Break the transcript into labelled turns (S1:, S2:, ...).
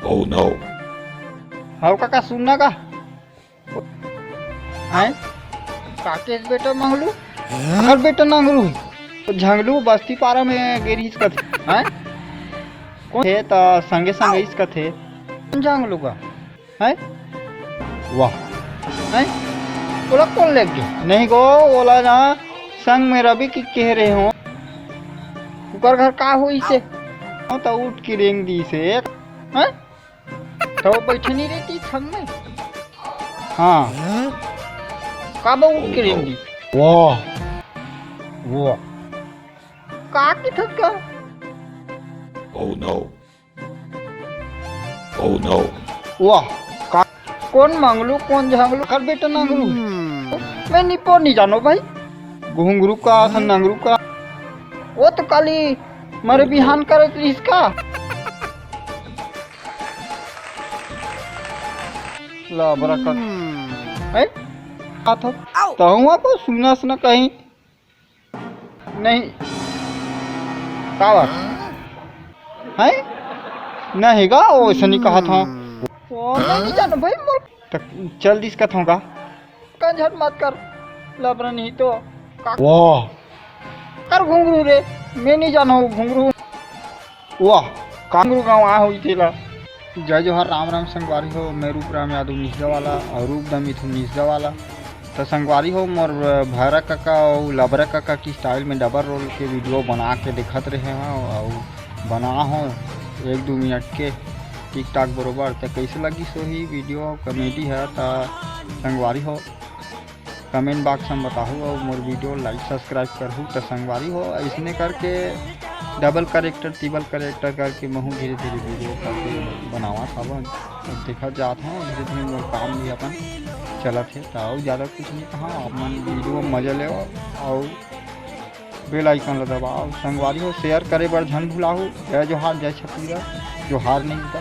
S1: Oh no.
S2: How काका सुनना का हैं काकेश बेटा मंगलू अगर बेटा नंगलू झंगलू बस्ती पारा में गेरी इसका हैं कौन थे तो संगे संगे इसका थे झंगलू का हैं वाह हैं बोला कौन लग गया नहीं गो बोला ना संग में रवि की कह रहे हो ऊपर घर का हुई से तो उठ के रेंग दी से हैं तो वो बैठे नहीं रहती संग में हाँ काबा उठ के रेंग दी वाह वाह का की थक का
S1: Oh no. Oh no.
S2: वाह का कौन मंगलू कौन झंगलू कर बेटा नंगलू मैं निपो नहीं जानो भाई घुंगरू का नंगरू का वो तो काली मरे बिहान करत इसका ला बरकत है का था तो हुआ को सुना सुना कहीं नहीं का बात है नहीं गा वो ऐसा नहीं कहा था वो नहीं जानो भाई मोर तक चल दिस का था का कंझट मत कर लबरा नहीं तो वाह कर घुंगरू रे मैं नहीं जानो घुंगरू वाह कांगरू गांव आ हुई थी ला जय जोहर राम राम संगवारी हो मैं रूप राम यादव निस्जा वाला और रूप दमित हूँ निस्जा वाला तो संगवारी हो मोर भैरा काका और लबरा काका की स्टाइल में डबल रोल के वीडियो बना के दिखत रहे हैं और बना हो 1-2 मिनट के टिक टाक बरोबर तो कैसे लगी सो ही वीडियो कॉमेडी है तो संगवारी हो कमेंट बॉक्स में बताओ और मोर वीडियो लाइक सब्सक्राइब करूँ तो संगवारी हो इसने करके डबल करेक्टर ट्रिपल करेक्टर करके मैं धीरे धीरे वीडियो करके बनावा था देखा जाता हूँ धीरे धीरे मोर काम भी अपन चलत है तो ज़्यादा कुछ नहीं कहा अपन वीडियो में मजा ले और बेल आइकन दबाओ संगवारी हो शेयर करे बर झन भुलाओ जय जोहार जय छत्तीसगढ़ जोहार नहीं होता।